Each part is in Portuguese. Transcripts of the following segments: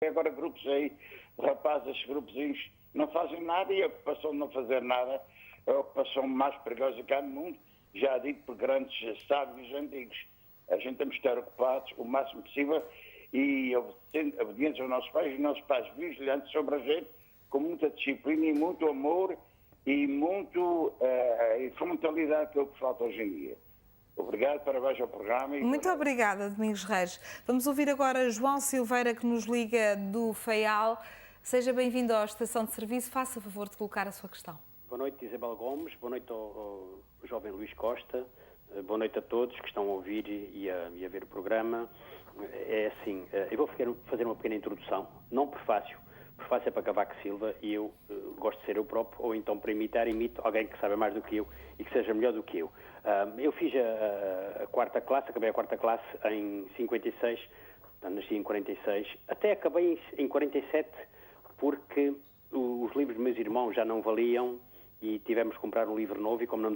Agora grupos aí, rapazes, grupozinhos, não fazem nada e a ocupação de não fazer nada é a ocupação mais perigosa que há no mundo, já dito por grandes sábios antigos. A gente temos que estar ocupados o máximo possível e obedientes aos nossos pais vigilantes sobre a gente, com muita disciplina e muito amor e muito frontalidade, que é o que falta hoje em dia. Obrigado, parabéns ao programa. Muito obrigada, Domingos Reis. Vamos ouvir agora João Silveira, que nos liga do FEIAL. Seja bem-vindo à Estação de Serviço. Faça o favor de colocar a sua questão. Boa noite, Isabel Gomes. Boa noite ao jovem Luís Costa. Boa noite a todos que estão a ouvir e a ver o programa. É assim, eu vou fazer uma pequena introdução, não prefácio. Prefácio é para Cavaco Silva e eu gosto de ser eu próprio, ou então para imito alguém que saiba mais do que eu e que seja melhor do que eu. Eu fiz a quarta classe, acabei a quarta classe em 56, nasci em 46, até acabei em 47 porque os livros dos meus irmãos já não valiam e tivemos que comprar um livro novo e como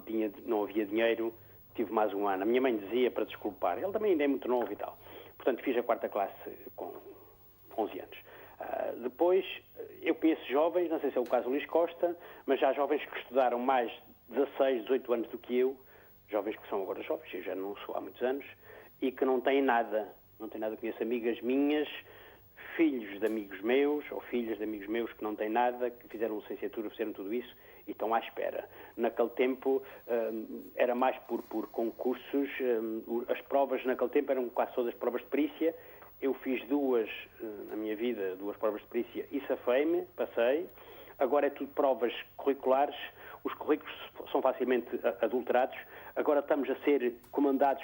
não havia dinheiro, tive mais um ano. A minha mãe dizia para desculpar, ele também ainda é muito novo e tal. Portanto, fiz a quarta classe com 11 anos. Depois, eu conheço jovens, não sei se é o caso do Luís Costa, mas já jovens que estudaram mais 16, 18 anos do que eu, jovens que são agora jovens, eu já não sou há muitos anos, e que não têm nada. Não têm nada, conheço amigas minhas, filhos de amigos meus, ou filhas de amigos meus que não têm nada, que fizeram licenciatura, fizeram tudo isso, e estão à espera. Naquele tempo era mais por concursos, as provas naquele tempo eram quase todas provas de perícia. Eu fiz duas na minha vida, duas provas de perícia e safei-me, passei. Agora é tudo provas curriculares, os currículos são facilmente adulterados. Agora estamos a ser comandados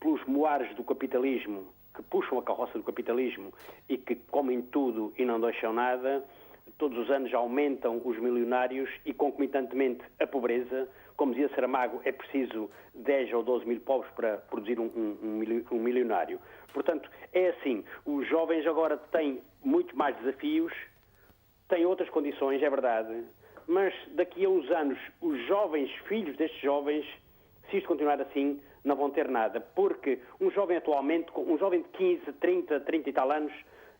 pelos moares do capitalismo, que puxam a carroça do capitalismo e que comem tudo e não deixam nada. Todos os anos aumentam os milionários e concomitantemente a pobreza. Como dizia Saramago, é preciso 10 ou 12 mil pobres para produzir um milionário. Portanto, é assim, os jovens agora têm muito mais desafios, têm outras condições, é verdade, mas daqui a uns anos, os jovens, filhos destes jovens, se isto continuar assim, não vão ter nada, porque um jovem atualmente, um jovem de 15, 30 e tal anos,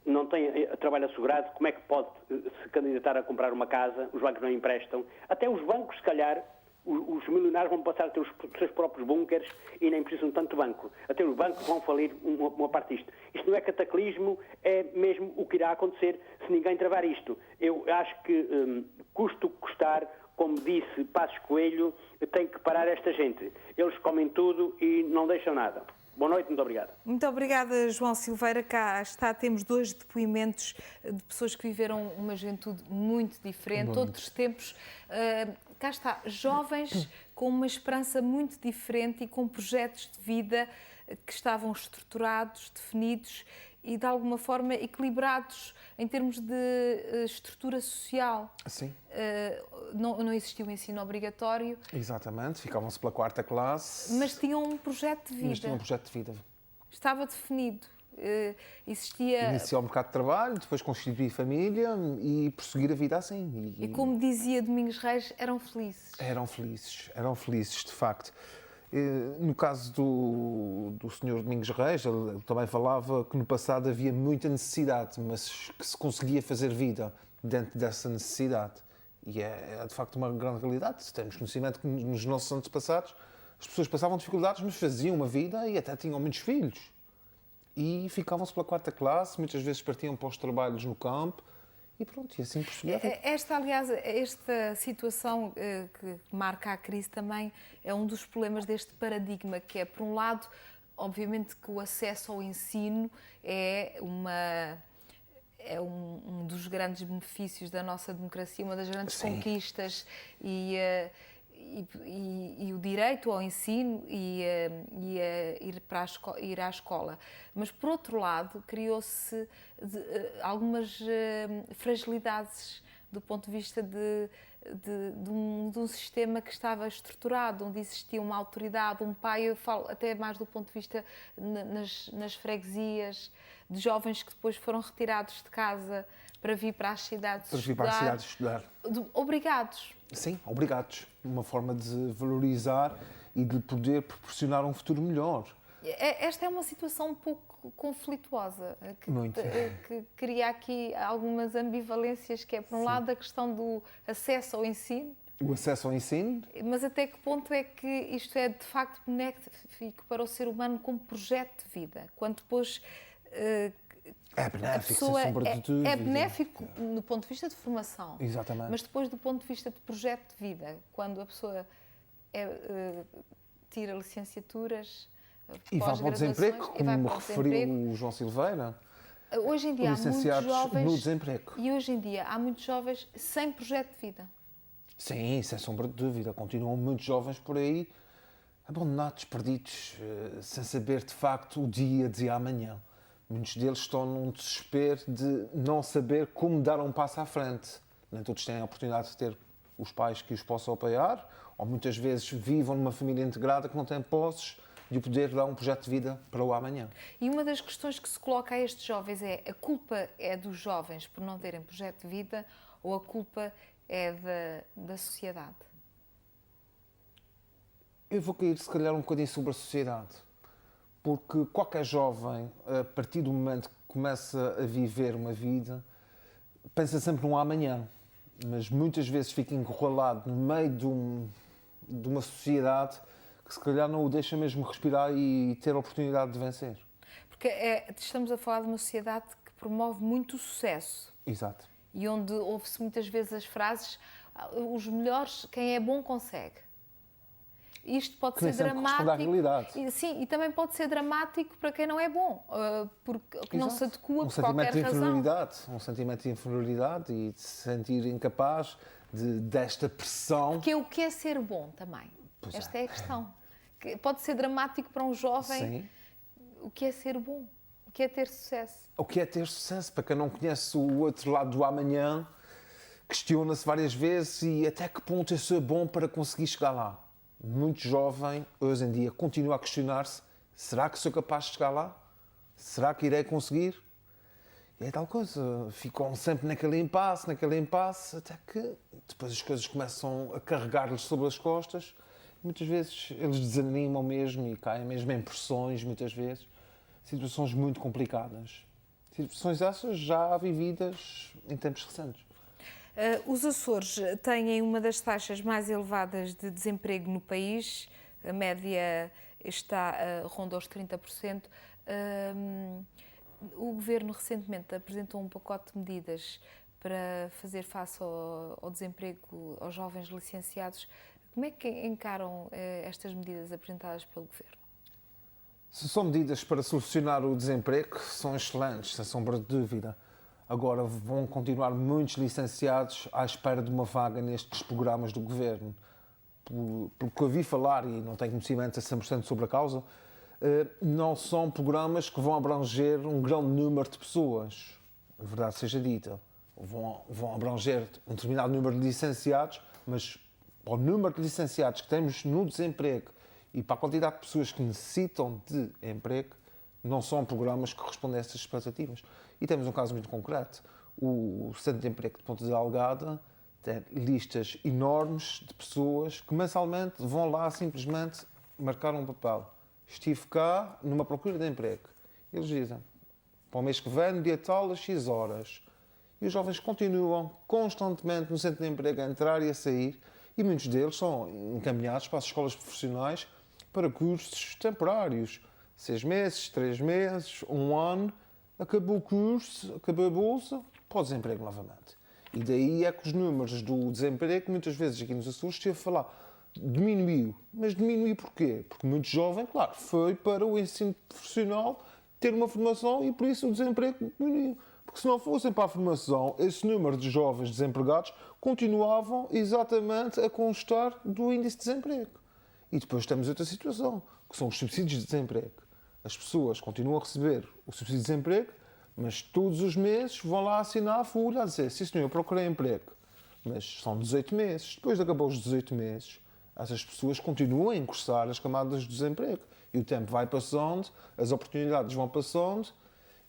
não tem trabalho assegurado, como é que pode se candidatar a comprar uma casa? Os bancos não emprestam. Até os bancos, se calhar, os milionários vão passar a ter os seus próprios bunkers e nem precisam de tanto banco. Até os bancos vão falir uma parte disto. Isto não é cataclismo, é mesmo o que irá acontecer se ninguém travar isto. Eu acho que, custo custar, como disse Passos Coelho, tem que parar esta gente. Eles comem tudo e não deixam nada. Boa noite, muito obrigado. Muito obrigada, João Silveira. Cá está, temos dois depoimentos de pessoas que viveram uma juventude muito diferente, outros tempos. Cá está, jovens com uma esperança muito diferente e com projetos de vida que estavam estruturados, definidos e, de alguma forma, equilibrados em termos de estrutura social. Sim. Não existia o ensino obrigatório. Exatamente, ficavam-se pela quarta classe. Mas tinham um projeto de vida. Estava definido. Existia... Iniciar o mercado de trabalho, depois constituir família e prosseguir a vida assim. E como dizia Domingos Reis, eram felizes. Eram felizes, de facto. No caso do Sr. Domingos Reis, ele também falava que no passado havia muita necessidade, mas que se conseguia fazer vida dentro dessa necessidade. E é de facto uma grande realidade. Temos conhecimento que nos nossos antepassados as pessoas passavam dificuldades, mas faziam uma vida e até tinham muitos filhos. E ficavam-se pela quarta classe, muitas vezes partiam para os trabalhos no campo e pronto, e assim prosseguia. Esta situação que marca a crise também é um dos problemas deste paradigma, que é, por um lado, obviamente que o acesso ao ensino é um dos grandes benefícios da nossa democracia, uma das grandes conquistas e o direito ao ensino e ir à escola. Mas, por outro lado, criou-se algumas fragilidades do ponto de vista de um sistema que estava estruturado, onde existia uma autoridade, um pai, eu falo até mais do ponto de vista nas freguesias, de jovens que depois foram retirados de casa para vir para as cidades estudar. Obrigados. Sim, obrigados. Uma forma de valorizar e de poder proporcionar um futuro melhor. Esta é uma situação um pouco conflituosa, Muito. que cria aqui algumas ambivalências, que é, por um lado, a questão do acesso ao ensino. O acesso ao ensino? Mas até que ponto é que isto é, de facto, benéfico para o ser humano como projeto de vida? Quando depois É benéfico, sem pessoa sombra de dúvida. é benéfico no ponto de vista de formação. Exatamente. Mas depois, do ponto de vista de projeto de vida, quando a pessoa tira licenciaturas, E vai para o desemprego, como me referiu o João Silveira. Hoje em dia há muitos jovens no desemprego. E hoje em dia há muitos jovens sem projeto de vida. Sim, sem sombra de dúvida. Continuam muitos jovens por aí abandonados, perdidos, sem saber de facto o dia de amanhã. Muitos deles estão num desespero de não saber como dar um passo à frente. Nem todos têm a oportunidade de ter os pais que os possam apoiar, ou muitas vezes vivam numa família integrada que não tem posses de poder dar um projeto de vida para o amanhã. E uma das questões que se coloca a estes jovens é: a culpa é dos jovens por não terem projeto de vida ou a culpa é da sociedade? Eu vou cair, se calhar, um bocadinho sobre a sociedade. Porque qualquer jovem, a partir do momento que começa a viver uma vida, pensa sempre no amanhã. Mas muitas vezes fica encurralado no meio de uma sociedade que se calhar não o deixa mesmo respirar e ter a oportunidade de vencer. Porque estamos a falar de uma sociedade que promove muito o sucesso. Exato. E onde ouve-se muitas vezes as frases: os melhores, quem é bom consegue. Isto pode ser dramático. À realidade. Sim, e também pode ser dramático para quem não é bom, porque não se adequa por qualquer razão. Um sentimento de inferioridade e de se sentir incapaz desta pressão. Porque o que é ser bom também? Pois Esta é a questão. Pode ser dramático para um jovem. Sim. O que é ser bom? O que é ter sucesso? O que é ter sucesso? Para quem não conhece o outro lado do amanhã, questiona-se várias vezes e até que ponto eu sou bom para conseguir chegar lá. Muito jovem, hoje em dia, continua a questionar-se: será que sou capaz de chegar lá? Será que irei conseguir? E é tal coisa, ficam sempre naquele impasse, até que depois as coisas começam a carregar-lhes sobre as costas. Muitas vezes eles desanimam mesmo e caem mesmo em pressões, muitas vezes. Situações muito complicadas. Situações essas já vividas em tempos recentes. Os Açores têm uma das taxas mais elevadas de desemprego no país. A média ronda aos 30%. O Governo recentemente apresentou um pacote de medidas para fazer face ao desemprego aos jovens licenciados. Como é que encaram estas medidas apresentadas pelo Governo? Se são medidas para solucionar o desemprego, são excelentes, sem sombra de dúvida. Agora vão continuar muitos licenciados à espera de uma vaga nestes programas do Governo. Pelo que ouvi falar, e não tenho conhecimento a 100% sobre a causa, não são programas que vão abranger um grande número de pessoas, a verdade seja dita. Vão abranger um determinado número de licenciados, mas para o número de licenciados que temos no desemprego e para a quantidade de pessoas que necessitam de emprego, não são programas que respondem a essas expectativas. E temos um caso muito concreto. O Centro de Emprego de Ponta Delgada tem listas enormes de pessoas que mensalmente vão lá simplesmente marcar um papel. Estive cá numa procura de emprego. Eles dizem: para o mês que vem, no dia tal, às X horas. E os jovens continuam constantemente no Centro de Emprego a entrar e a sair, e muitos deles são encaminhados para as escolas profissionais para cursos temporários. 6 meses, 3 meses, 1 ano, acabou o curso, acabou a bolsa, para o desemprego novamente. E daí é que os números do desemprego, muitas vezes aqui nos Açores, esteve a falar, diminuiu. Mas diminuiu porquê? Porque muito jovem, claro, foi para o ensino profissional ter uma formação e por isso o desemprego diminuiu. Porque se não fossem para a formação, esse número de jovens desempregados continuavam exatamente a constar do índice de desemprego. E depois temos outra situação, que são os subsídios de desemprego. As pessoas continuam a receber o subsídio de desemprego, mas todos os meses vão lá assinar a folha a dizer: sim senhor, eu procurei emprego. Mas são 18 meses. Depois de acabar os 18 meses, essas pessoas continuam a incursar as camadas de desemprego. E o tempo vai passando, as oportunidades vão passando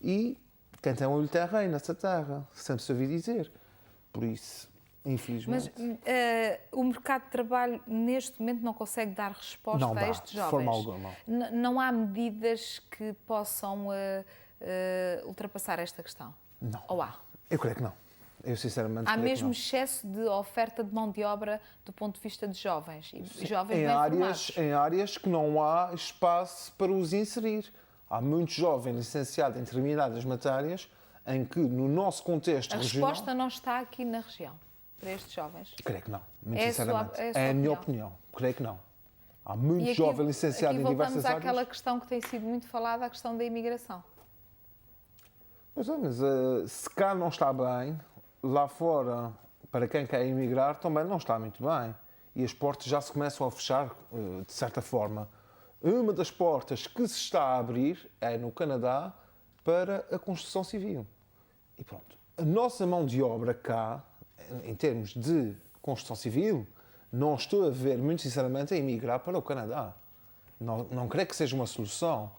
e quem tem olho tem rei nessa terra, sempre se ouvi dizer. Por isso, infelizmente. Mas o mercado de trabalho neste momento não consegue dar resposta Não a dá, estes de jovens? forma alguma. Não há medidas que possam ultrapassar esta questão? Não. Ou há? Eu creio que não. Eu sinceramente Há creio que mesmo não. excesso de oferta de mão de obra do ponto de vista de jovens, e jovens Em bem áreas, formados. em áreas que não há espaço para os inserir. Há muitos jovens licenciados em determinadas matérias em que, no nosso contexto A regional... resposta não está aqui na região, para estes jovens. Creio que não, muito É a sinceramente. sua É a minha opinião. opinião. Creio que não. Há E muitos aqui, jovens licenciados aqui em diversas voltamos àquela áreas. questão que tem sido muito falada, a questão da imigração. Mas se cá não está bem, lá fora, para quem quer emigrar, também não está muito bem. E as portas já se começam a fechar, de certa forma. Uma das portas que se está a abrir é no Canadá para a construção civil. E pronto. A nossa mão de obra cá, em termos de construção civil, não estou a ver, muito sinceramente, a emigrar para o Canadá. Não creio que seja uma solução.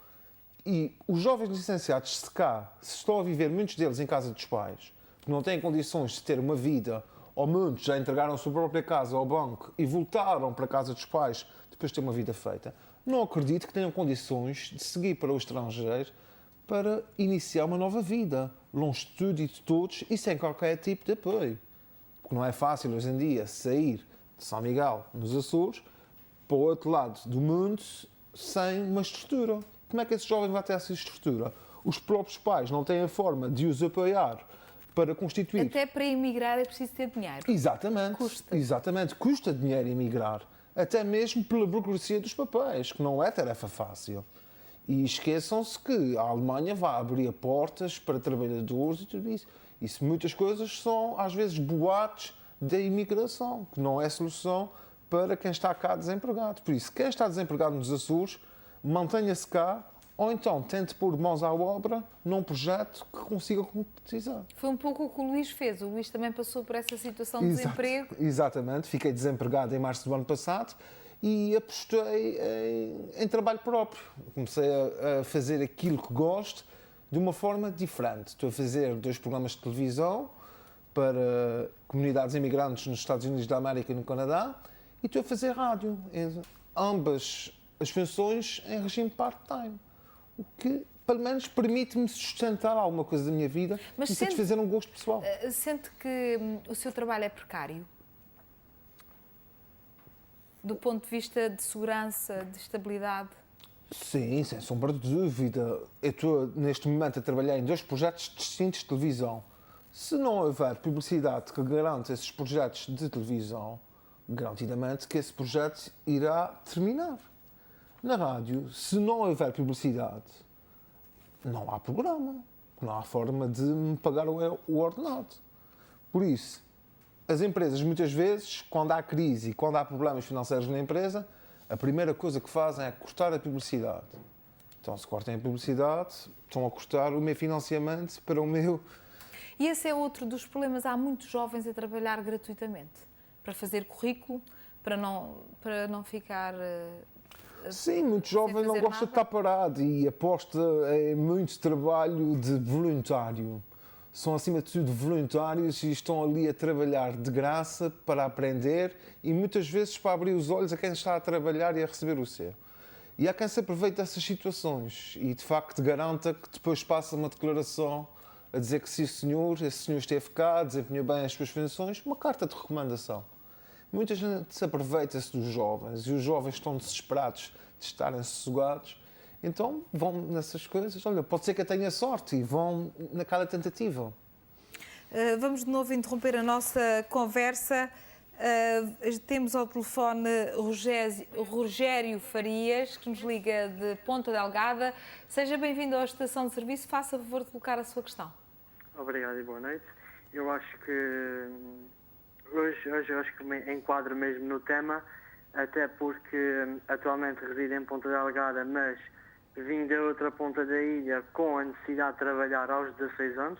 E os jovens licenciados, se cá, se estão a viver, muitos deles em casa dos pais, que não têm condições de ter uma vida, ou muitos já entregaram a sua própria casa ao banco e voltaram para a casa dos pais depois de ter uma vida feita, não acredito que tenham condições de seguir para o estrangeiro para iniciar uma nova vida, longe de tudo e de todos e sem qualquer tipo de apoio. Porque não é fácil hoje em dia sair de São Miguel, nos Açores, para o outro lado do mundo sem uma estrutura. Como é que esse jovem vai ter essa estrutura? Os próprios pais não têm a forma de os apoiar para constituir. Até para emigrar é preciso ter dinheiro. Exatamente. Custa. Exatamente. Custa dinheiro emigrar. Até mesmo pela burocracia dos papéis, que não é tarefa fácil. E esqueçam-se que a Alemanha vai abrir portas para trabalhadores e tudo isso. Isso, muitas coisas são, às vezes, boatos da imigração, que não é solução para quem está cá desempregado. Por isso, quem está desempregado nos Açores, mantenha-se cá, ou então tente pôr mãos à obra num projeto que consiga concretizar. Foi um pouco o que o Luís fez. O Luís também passou por essa situação de desemprego. Exatamente. Fiquei desempregado em março do ano passado e apostei em trabalho próprio. Comecei a fazer aquilo que gosto de uma forma diferente. Estou a fazer 2 programas de televisão para comunidades imigrantes nos Estados Unidos da América e no Canadá e estou a fazer rádio. Ambas as funções em regime part-time. O que, pelo menos, permite-me sustentar alguma coisa da minha vida e satisfazer um gosto pessoal. Sente que o seu trabalho é precário? Do ponto de vista de segurança, de estabilidade? Sim, sem sombra de dúvida. Eu estou, neste momento, a trabalhar em 2 projetos distintos de televisão. Se não houver publicidade que garante esses projetos de televisão, garantidamente que esse projeto irá terminar. Na rádio, se não houver publicidade, não há programa, não há forma de me pagar o ordenado. Por isso, as empresas, muitas vezes, quando há crise e quando há problemas financeiros na empresa, a primeira coisa que fazem é cortar a publicidade. Então, se cortem a publicidade, estão a cortar o meu financiamento para o meu... E esse é outro dos problemas. Há muitos jovens a trabalhar gratuitamente, para fazer currículo, para não ficar... Sim, muitos jovens não gostam de estar parado e aposta em muito trabalho de voluntário. São, acima de tudo, voluntários e estão ali a trabalhar de graça para aprender e muitas vezes para abrir os olhos a quem está a trabalhar e a receber o seu. E há quem se aproveite dessas situações e, de facto, garanta que depois passa uma declaração a dizer que sim, senhor, esse senhor esteve cá, desempenhou bem as suas funções, uma carta de recomendação. Muita gente se aproveita-se dos jovens e os jovens estão desesperados de estarem sossegados, então vão nessas coisas. Olha, pode ser que eu tenha sorte e vão naquela tentativa. Vamos de novo interromper a nossa conversa. Temos ao telefone Rogério Farias, que nos liga de Ponta Delgada. Seja bem-vindo à Estação de Serviço. Faça favor de colocar a sua questão. Obrigado e boa noite. Eu acho que hoje eu acho que me enquadro mesmo no tema, até porque atualmente resido em Ponta Delgada, mas vim da outra ponta da ilha com a necessidade de trabalhar aos 16 anos.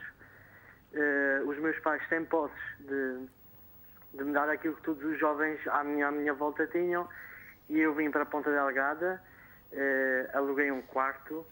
Os meus pais têm posses de me dar aquilo que todos os jovens à minha volta tinham, e eu vim para Ponta Delgada, aluguei um quarto,